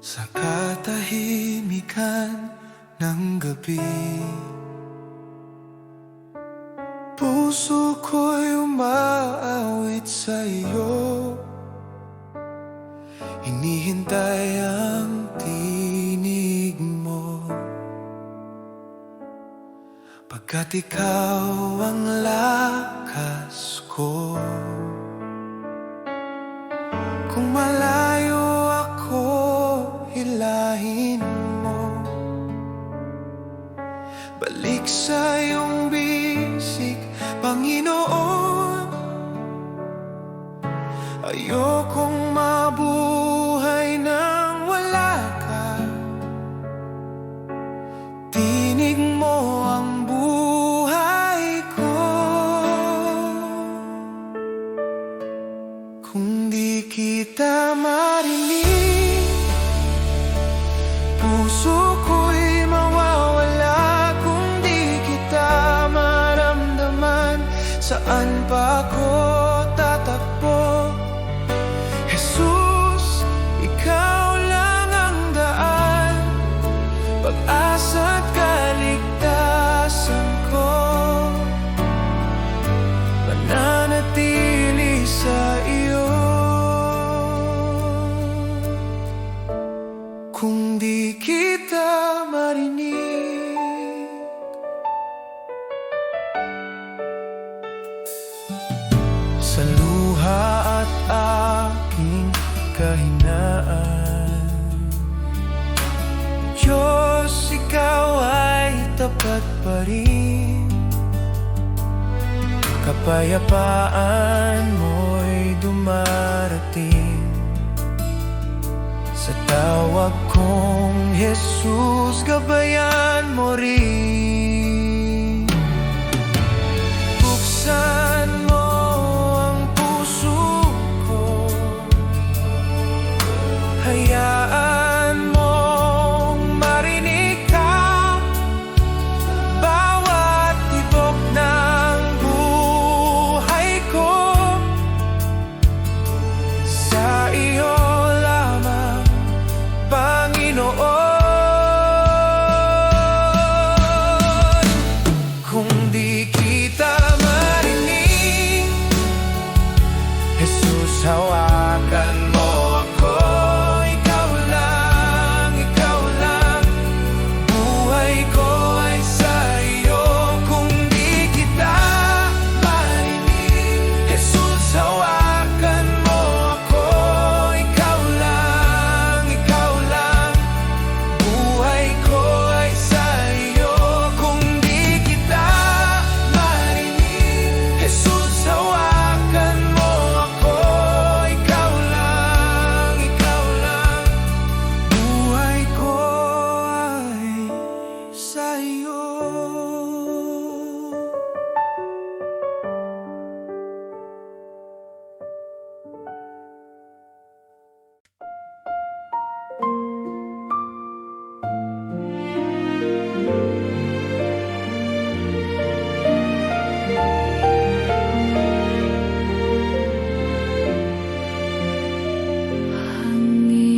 Sa katahimikan ng gabi, puso ko'y umaawit sa iyo. Hinihintay ang tinig mo, pagkat ikaw ang lakas ko. Kung malayo ako, hilahin mo, balik sa iyong bisig, Panginoon. Ayokong mabuhay nang wala ka. Tinig mo ang buhay ko. Kung di kita marinig, puso ko'y mawawala. Kung di kita maramdaman, saan pa ako tatakbo? Jesus, ikaw lang ang daan, pag-asa't kaligtasan ko. Mananatili sa iyo. Kung di kita marinig, sa luha at aking kahinaan, Diyos, ikaw ay tapat pa rin. Kapayapaan mo'y dumarating sa tawag kong Jesus, gabayan mo rin. Buksan mo ang puso ko, hayaan mong marinig ka, bawat tibok ng buhay ko. Sa iyo lamang, Panginoon. Kung di kita marinig, Jesus, hawakan mo ako. Ikaw lang, buhay ko ay sa iyo. Kung di kita marinig, Jesus, hawakan mo ako. Ikaw lang, buhay ko ay sa iyo. Kung di kita marinig, Jesus, hawakan mo ako. Ikaw lang, buhay ko ay sa iyo.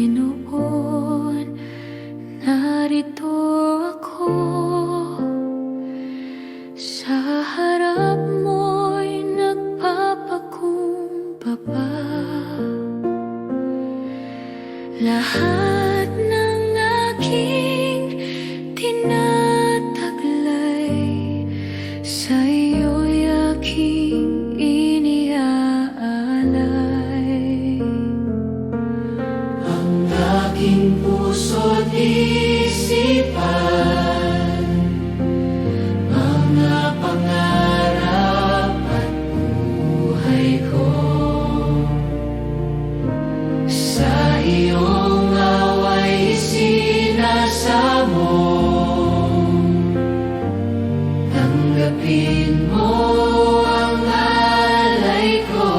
Panginoon, narito ako, sa harap mo'y nagpapakumbaba. Lahat ng aking tinataglay, sa iyo'y aking iniaalay. Ang aking puso't isipan, mga pangarap at buhay ko, sa iyong away sinasamo. Tanggapin mo ang alay ko.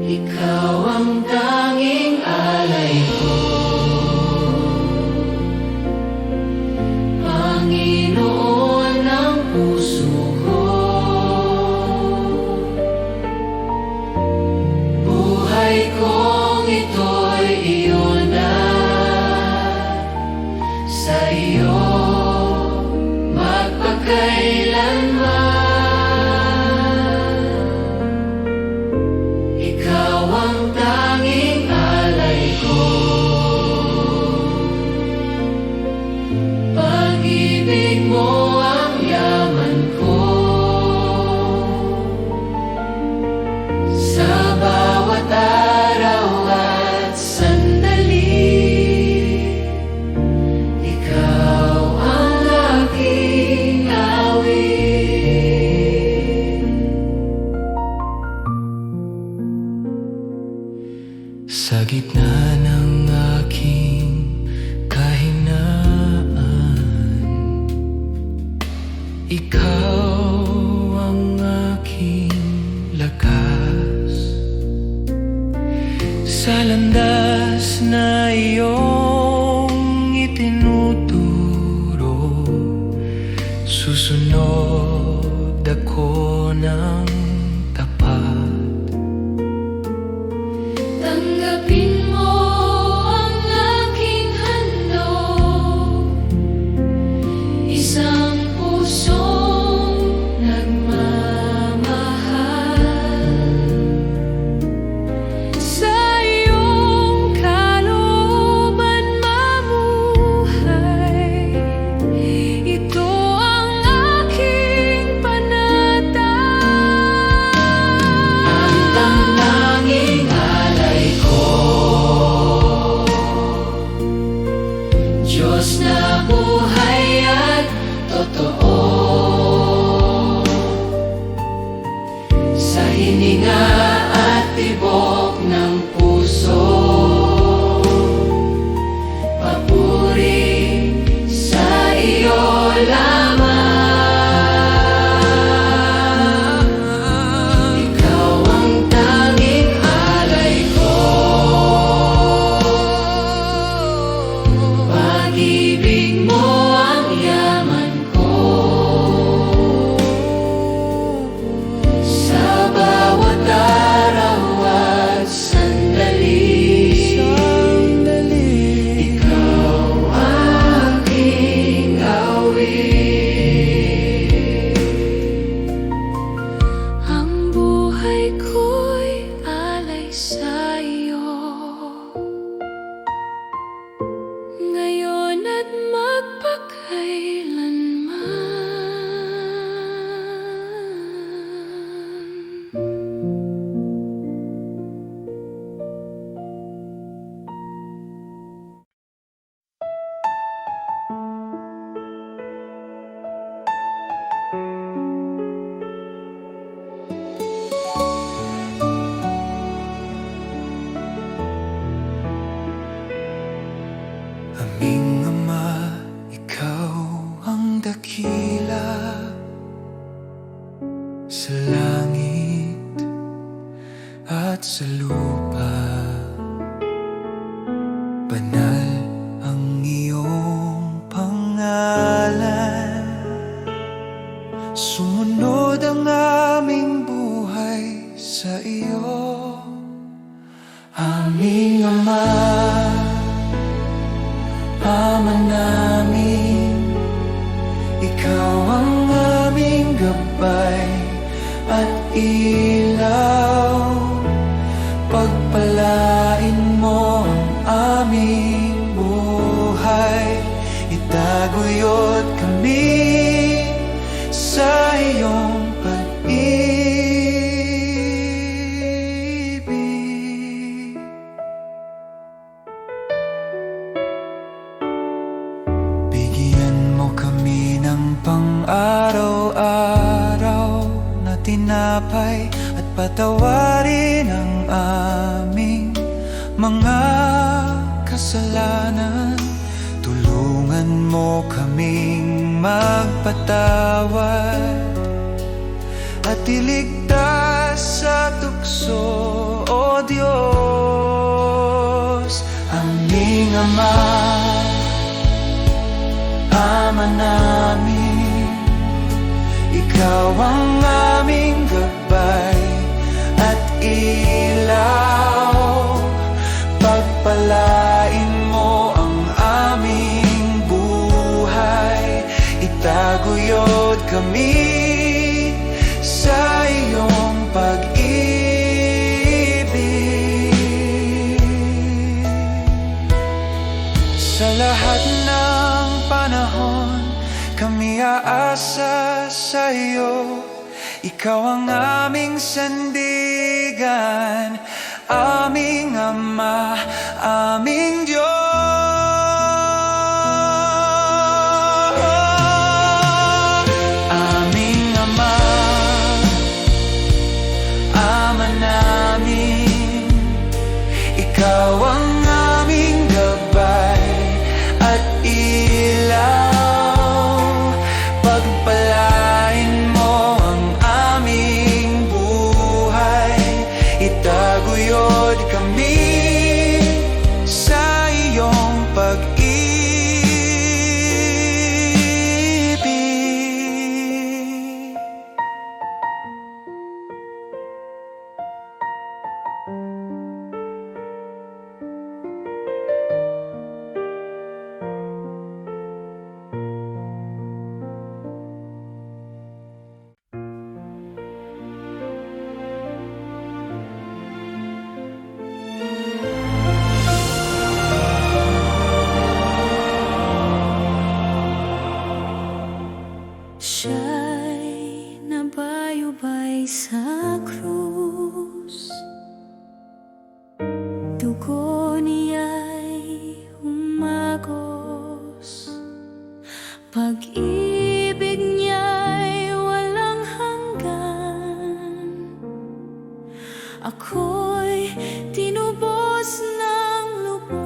Ikaw ang tanging sa bawat araw at sandali. Ikaw ang aking awit. Sa gitna ng aking kahinaan, ikaw ang aking lakas. Sa landas na iyong itinuturo, susunod ako ng tapat. Tanggapin mo ang aking handog, isang pusong nagmamahal. Sa iyong kalooban mamuhay, ito ang aking pananalig. Ang tanging alay ko, Diyos na buhay at totoo. Sa hininga at tibok ng puso, papuri sa iyo lamang. Ikaw ang tanging alay ko, pag-ibig mo ang yaman ko. Sa bawat araw at sandali, ikaw aking awit. Ang buhay ko'y alay sa iyo, ngayon at magpakailanman. Aming Ama, ikaw ang dakila sa langit at sa lupa. Banal ang iyong pangalan, sumunod ang aming buhay sa iyo. Aming Ama, Ama namin, ikaw ang aming gabay at ilaw. Pagpalain mo ang aming buhay, itaguyod kami sa iyong pag-ibig. Bigyan mo kami ng pang-araw-araw na tinapay at patawarin ang aming mga kasalanan. Tulungan mo kaming magpatawad at iligtas sa tukso, O Diyos. Aming Ama, Ama namin, ikaw ang aming gabay at ilaw. Pagpalain mo ang aming buhay, itaguyod kami sa iyong pag-ibig. Sa lahat ng panahon, kami aasa sa iyo. Ikaw ang aming sandigan. aming Ama, aming Diyos. Aming Ama, Ama namin, Ikaw ang aming gabay at ilaw. Pagpalain mo ang aming buhay, itaguyod kami sa iyong pag-ibig. Siya'y nabayubay sa krus, dugo niya'y umagos, pag-ibig niya'y walang hanggan. Ako'y tinubos ng lubos,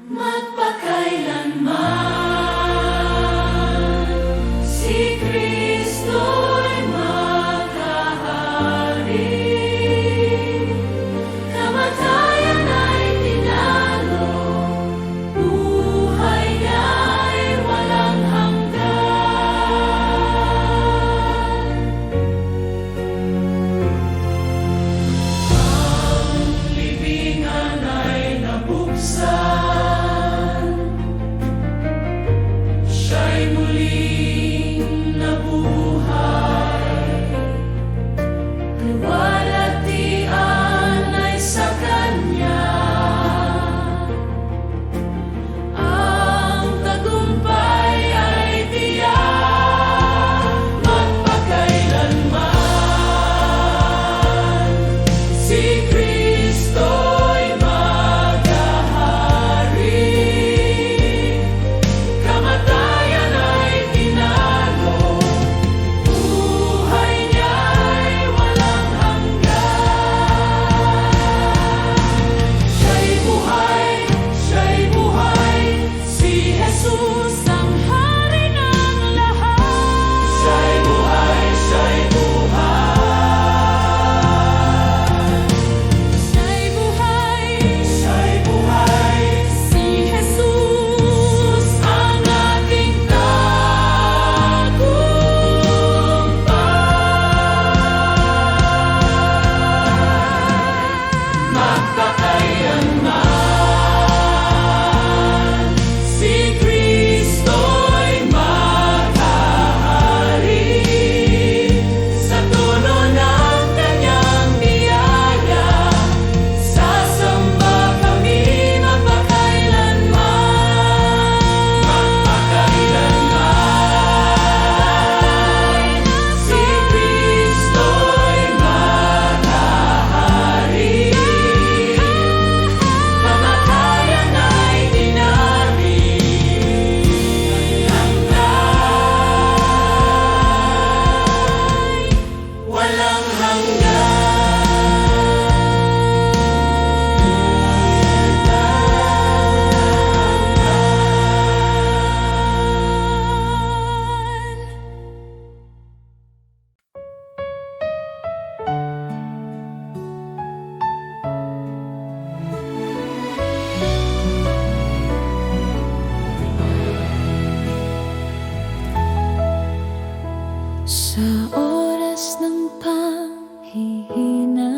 magpakailanman si Kristo'y maghahari. Kamatayan ay tinalo, buhay niya'y walang hanggan. Ang libingan ay nabuksan, siya'y muling nabuhay. Luwalhatian ay sa Kanya, ang tagumpay ay tiyak. Magpakailanman si Kristo'y maghahari. Kamatayan ay tinalo, buhay niya'y walang hanggan. Siya'y buhay, si Jesus ang hari ng lahat. Siya'y buhay, Siya'y buhay, si Jesus ang ating tagumpay. Magpakailanman si Kristo'y maghahari. Sa tono ng Kanyang biyaya, sasamba kami magpakailanman. Magpakailanman si Kristo'y maghahari. Kamatayan ay dinarin, hanggan walang hanggan. Sa oras ng panghihina,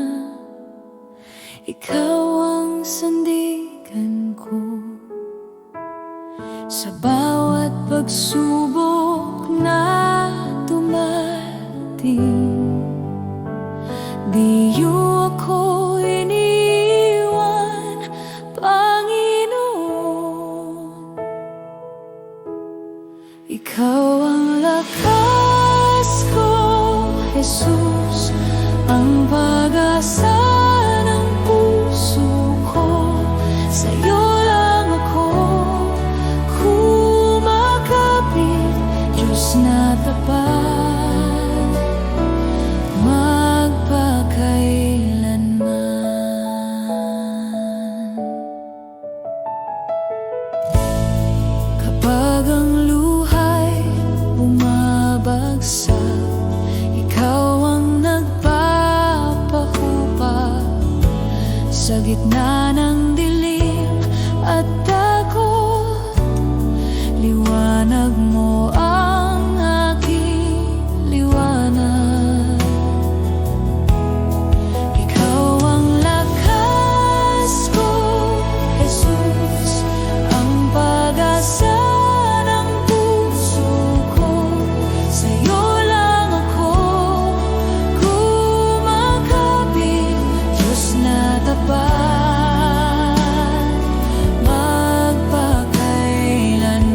ikaw ang sandigan ko. Sa bawat pagsubok na dumating, di niyo ako iniwan, Panginoon. Ikaw ang lakas ko, Jesus. ang pag-asa ng puso ko. Sa'yo lang ako kumakapit, Diyos na tapat, magpakailanman. Kapag ang luhay bumabagsak, ikaw ang nagpapahupa sa gitna ng dilim at takot. Liwanag mo ang aking liwanag. Ikaw ang lakas ko, Jesus, ang pag-asa ng puso ko. Sa'yo lang ako kumakapit, Diyos na tapat, magpakailanman.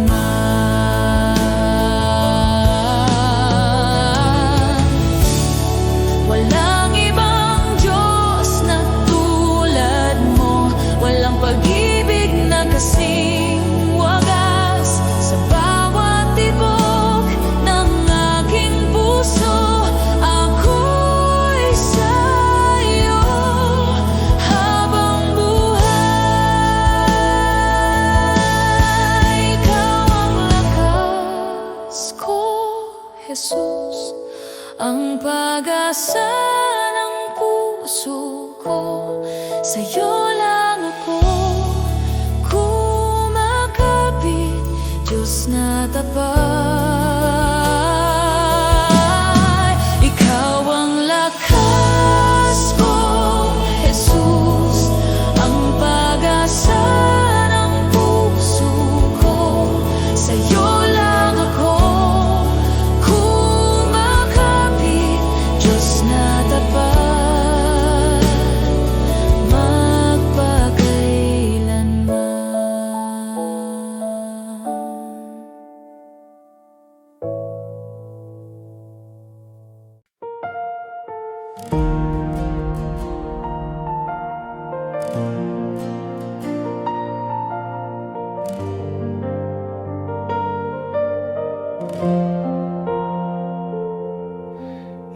Walang ibang Diyos na tulad mo, walang pag-ibig na kasing wagas. Sa bawat tibok ng aking puso, ako'y sa'yo habang buhay. Ikaw ang lakas ko, Jesus, ang pag-asa ng puso ko. Sa'yo lang ako kumakapit, Diyos na tapat. Ikaw ang lakas ko, Jesus, ang pag-asa ng puso ko. Sa'yo lang ako kumakapit, Diyos na tapat, magpakailanman.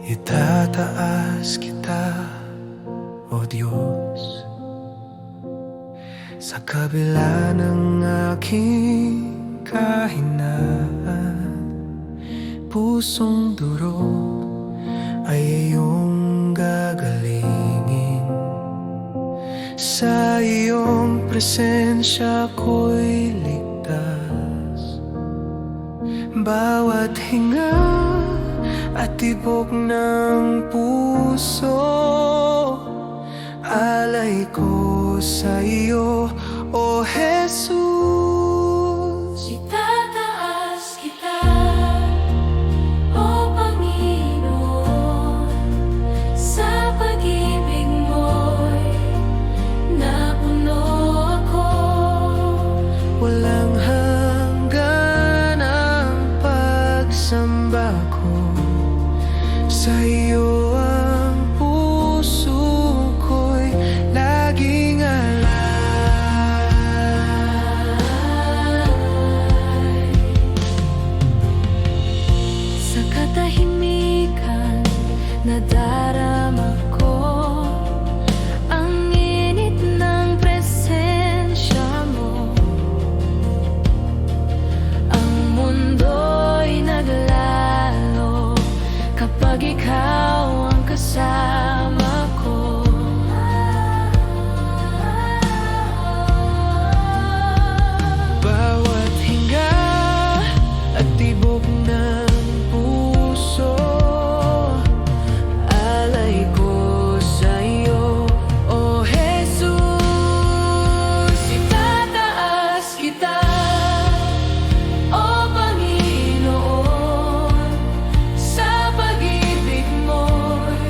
Itataas kita, O Diyos, sa kabila ng aking kahinaan. Pusong durog ay iyong gagalingin. Sa iyong presensya ko'y ligtas. Bawat hinga at tibok ng puso, alay ko sa iyo, O Jesus. Itataas kita, O Panginoon, sa pag-ibig mo'y napuno ako. Walang hanggan ang pagsamba ko. Sa iyo ang puso ko'y laging alay. Sa katahimikan nadarama ko ang init ng presensya mo. Ang mundo'y naglalo kapag ikaw ang kasama ko. Bawat hinga at tibok ng puso, alay ko sa iyo, O Jesus. Itataas kita, O Panginoon, sa pag-ibig mo'y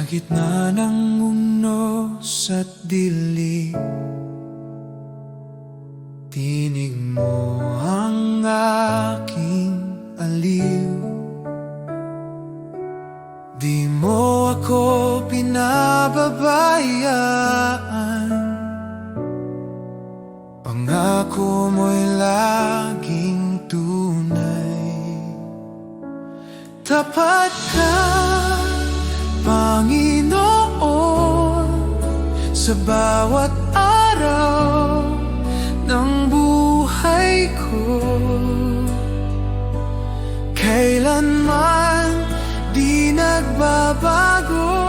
gitna ng unos at dilim, tinig mo ang aking aliw. Di mo ako pinababayaan, pangako mo'y laging tunay. Tapat ka, Panginoon, sa bawat araw ng buhay ko. Kailanman di nagbabago,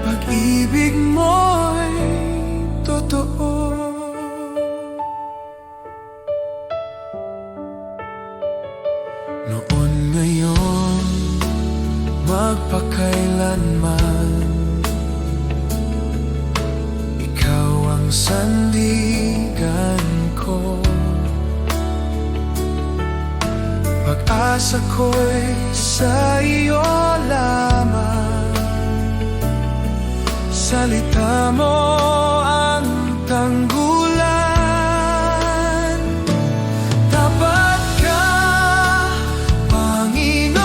pag-ibig mo'y totoo. Noon, ngayon, magpakailanman, ikaw ang sandigan ko. Pag-asa ko'y sa iyo lamang, salita mo ang tanggulan. Tapat ka, Panginoon,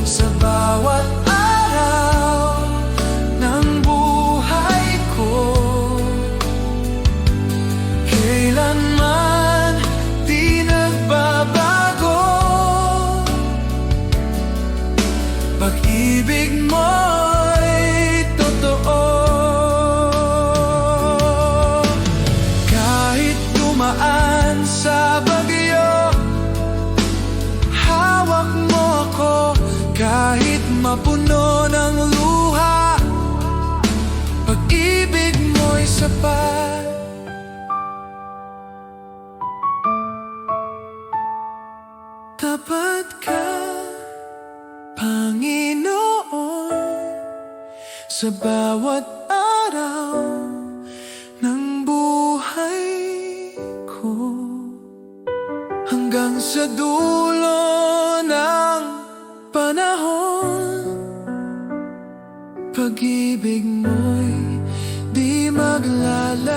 sa bawat araw ng buhay ko. Kailanman di nagbabago, pag-ibig mo'y totoo. Kahit dumaan sa bagyo, hawak mo ako. Kahit mapuno ng luha, pag-ibig mo'y sapat. Tapat ka, Panginoon, sa bawat araw ng buhay ko. Hanggang sa dulo ng panahon, pag-ibig mo'y di maglalaho.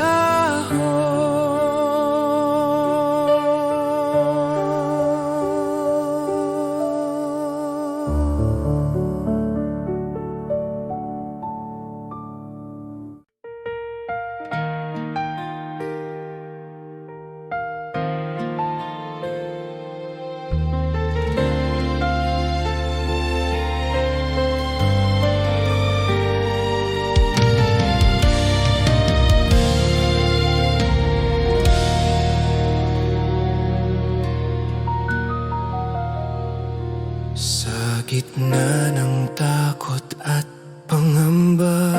Sa gitna ng takot at pangamba,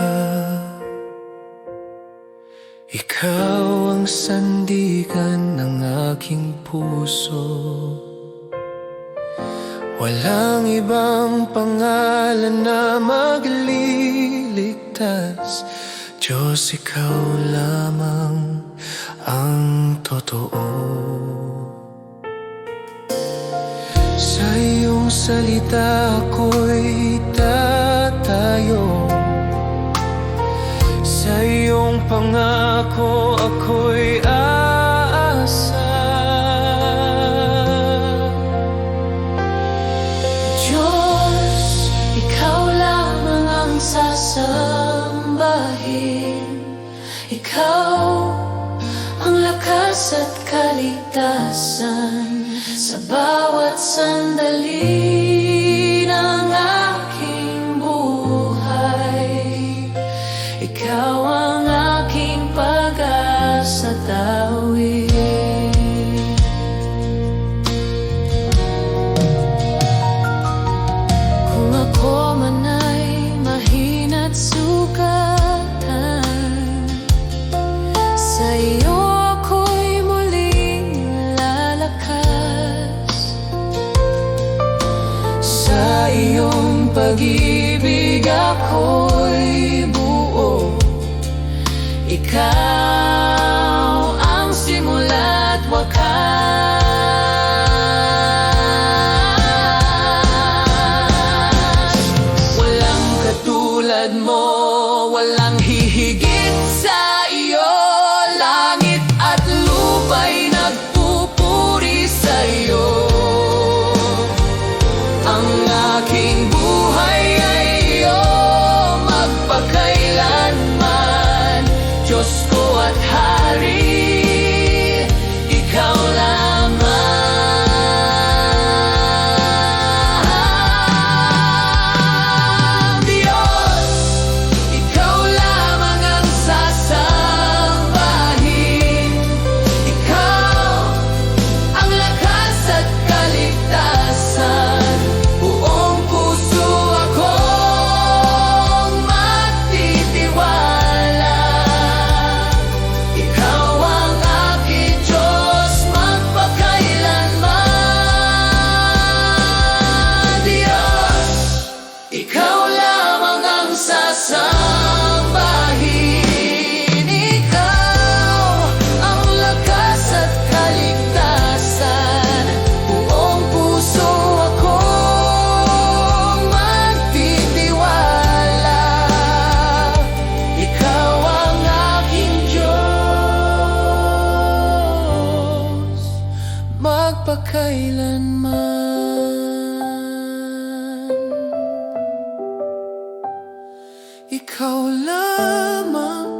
ikaw ang sandigan ng aking puso. Walang ibang pangalan na magliligtas, Diyos, ikaw lamang ang totoo. Sa iyong salita ako'y tatayo, sa iyong pangako ako'y aasa. Diyos, ikaw lamang ang sasambahin. Ikaw ang lakas at kaligtasan sa bawat sandali ng aking buhay. Ikaw ang aking pag-asa tawid. Kung ako man ay mahina't sugatan, sa iyo ako'y muling lalakas. Sa iyong pag-ibig ako'y buo. Ikaw ang simula't wakas. katulad mo. Walang hihigit sa iyo. Langit at lupa'y nagpupuri sa iyo. Ang aking buhay ay iyo magpakailanman. Diyos ko at Hari, ikaw lamang. Diyos, ikaw lamang ang sasambahin. Ikaw ang lakas at kaligtasan. Buong puso akong magtitiwala. Ikaw ang aking Diyos magpakailanman. Diyos, ikaw lamang ang sasambahin. Ikaw ang lakas at kaligtasan. Buong puso akong magtitiwala. Ikaw ang aking Diyos magpakailanman. Ikaw lamang,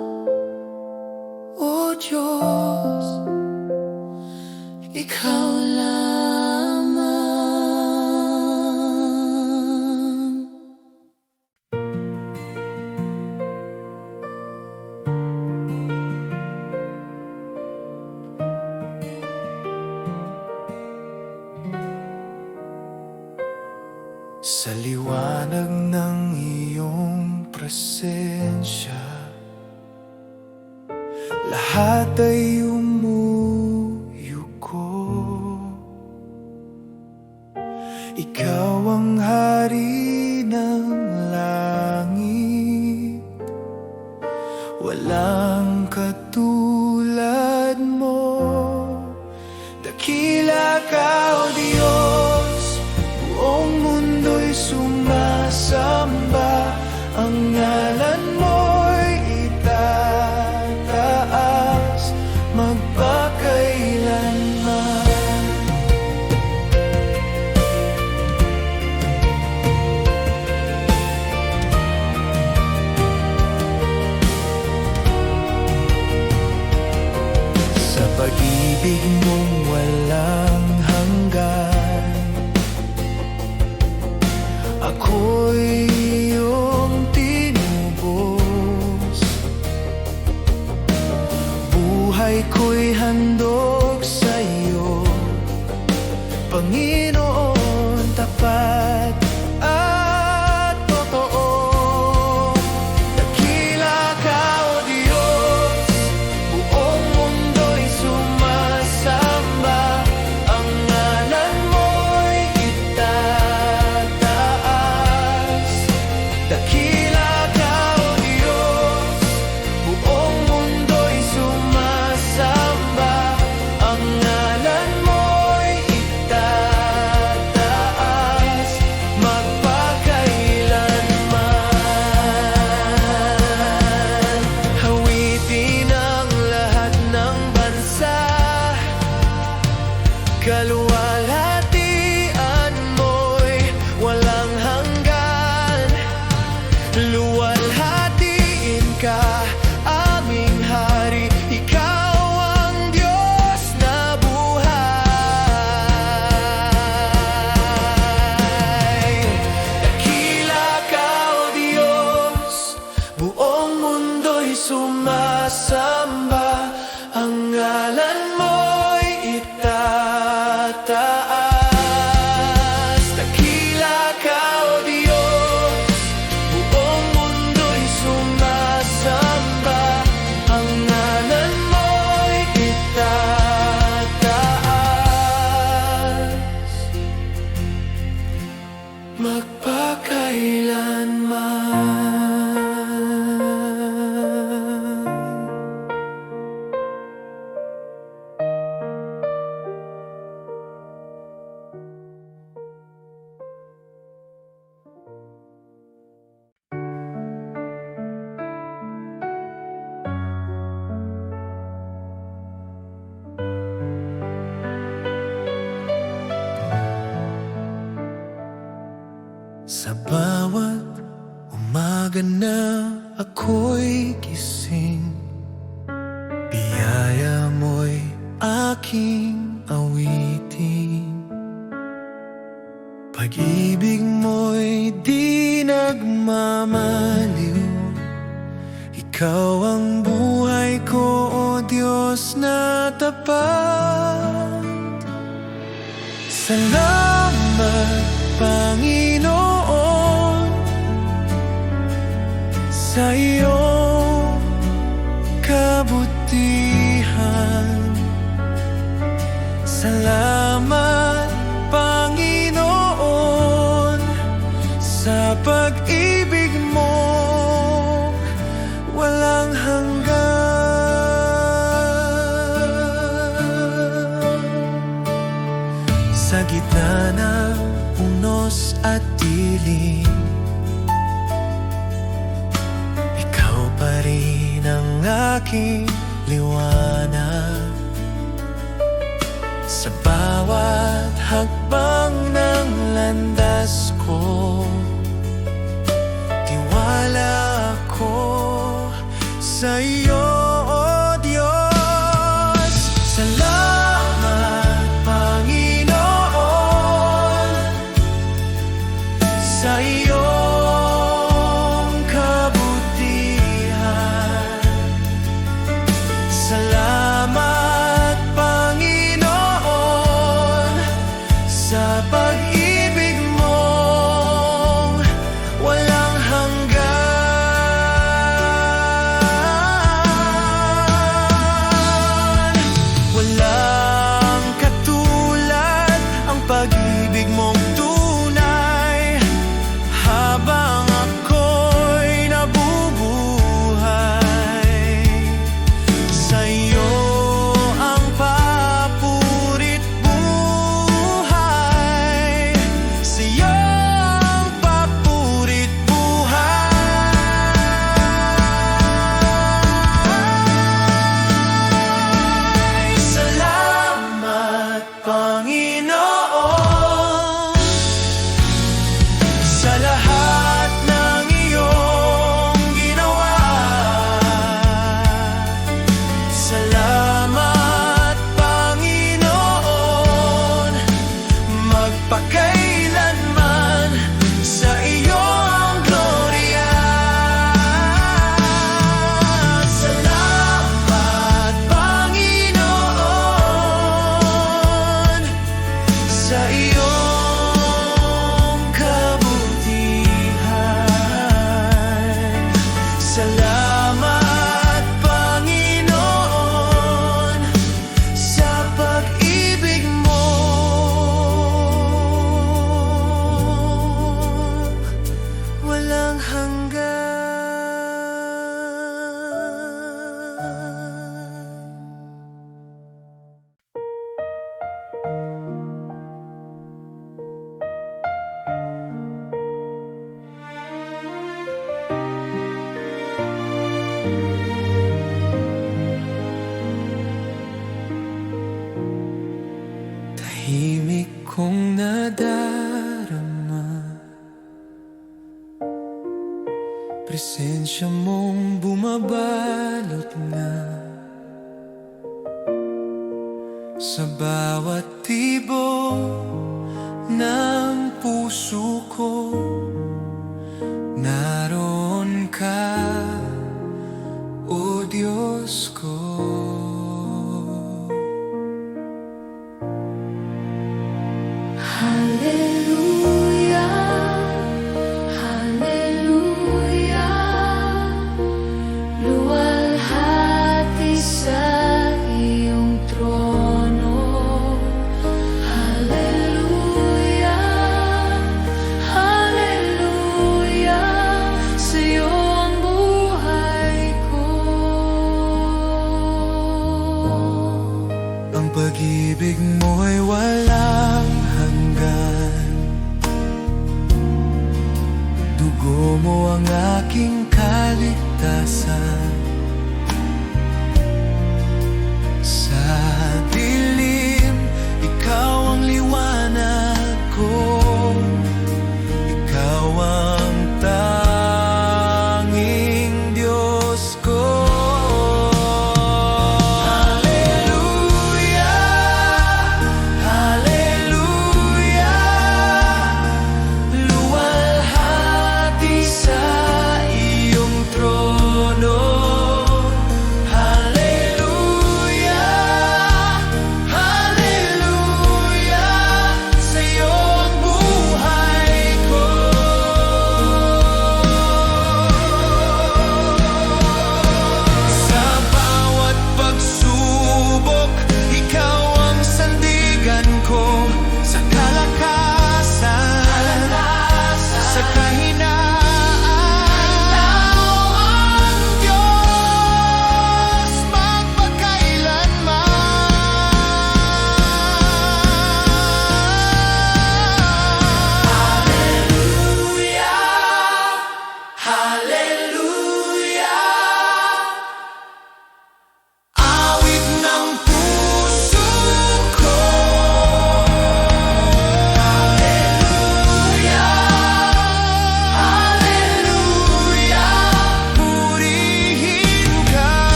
O Diyos, ikaw lamang. Sa liwanag ng iyong presensya, lahat ay umuyuko. Ikaw ang hari ng langit, walang katulad mo. Dakila ka, O Diyos, buong mundo'y sumasamba. Ang ngalan mo'y itataas magpakailanman. Sa pag-ibig mong walang hanggan, ako'y iyong tinubos. Buhay ko'y handog sa iyo, Panginoon, tapat at totoo. Dakila ka, O Diyos, buong mundo'y sumasamba. Ang ngalan mo'y itataas. Dakila ka, O Diyos, buong mundo'y sumasamba. Ang ngalan mo'y itataas magpakailanman. Hawitin ang lahat ng bansa, kaluwalhatian mo'y walang hanggan. Luwalhatiin ka, aming Hari. Ikaw ang Diyos na buhay. Dakila ka, O Diyos, buong mundo'y sumasamba. Ang ngalan mo'y itataas. Dakila ka, O Diyos, buong mundo'y sumasamba. umaga na ako'y gising, biyaya mo'y aking awitin. Pag-ibig mo'y di nagmamaliw, ikaw ang buhay ko, o Diyos na tapat. Salamat, Panginoon, sa iyong kabutihan. Salamat, Panginoon, sa pag-ibig mo walang hanggan. Sa gitna ng unos at dilim, ikaw pa rin ang aking liwanag. Sa bawat hakbang ng landas ko, tiwala ako sa iyo, o Diyos. Salamat, Panginoon, sa iyong kabutihan. Salamat, Panginoon, sa pag-ibig mong walang hanggan. Walang katulad ang pag-ibig mong tunay. Habang ako'y nabubuhay, sa iyo ang papurit buhay. Sa iyo ang papurit buhay. Salamat, Panginoon, sa lahat ng iyong ginawa. Salamat, Panginoon, magpakailanman sa iyong glorya. Salamat, Panginoon, sa iyong kabutihan. Salamat, Panginoon, sa pag-ibig mo walang hanggan. Tahimik kong nadarama, presensya mong bumabalot na sa bawat tibok ng puso ko. Naroon ka, o Diyos ko. Hallelujah, Hallelujah, luwalhati sa iyong trono. Hallelujah, Hallelujah, sa iyo ang buhay ko. Ang pag-ibig mo'y walang hanggan. Dugo mo ang aking kaligtasan. Sa dilim, ikaw ang liwanag. ko, ikaw ang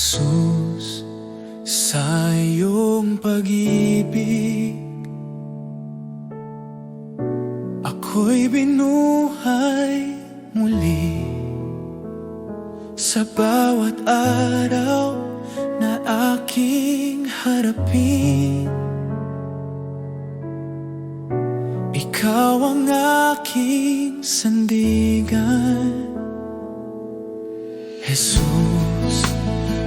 Jesus, sa iyong pag-ibig ako'y binuhay muli. Sa bawat araw na aking harapin, ikaw ang aking sandigan. Jesus,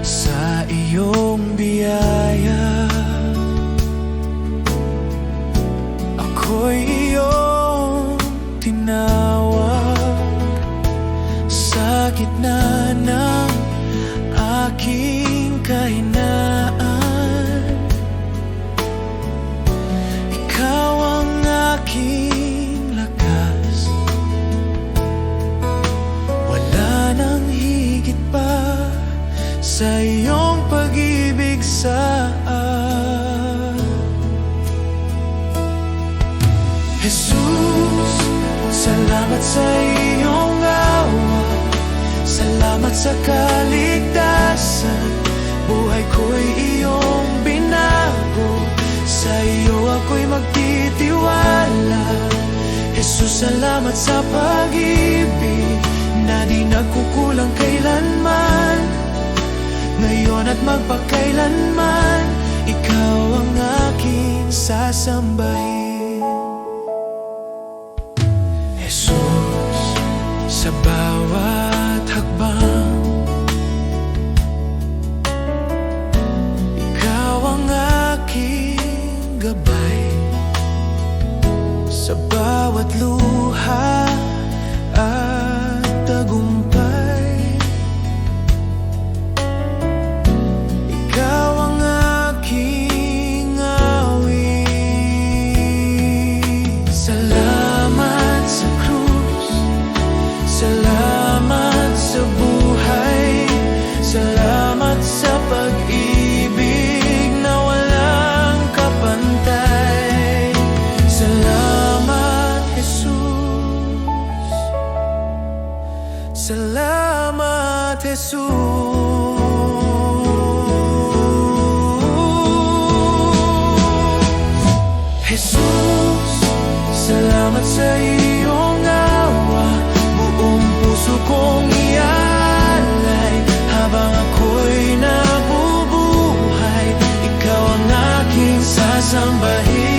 sa iyong biyaya ako'y iyong tinawag. Sa gitna ng aking kahinaan, ikaw ang aking lakas. Wala nang higit pa sa iyong pag-ibig sa Jesus, salamat sa iyong awa, salamat sa kaligtasan. Buhay ko'y iyong binago, sa iyo ako'y magtitiwala. Jesus, salamat sa pag-ibig na di nagkukulang kailanman. Ngayon at magpakailanman, ikaw ang aking sasambahin. Jesus, sa bawat hakbang, ikaw ang aking gabay. Sa bawat luha at tagumpay, ikaw ang aking awit. Salamat sa krus, salamat sa buhay, salamat sa pag-ibig na walang kapantay. Salamat, Jesus. Salamat, Jesus. Jesus, salamat sa iyong awa. Buong puso kong ialay habang ako'y nabubuhay. Ikaw ang aking sasambahin.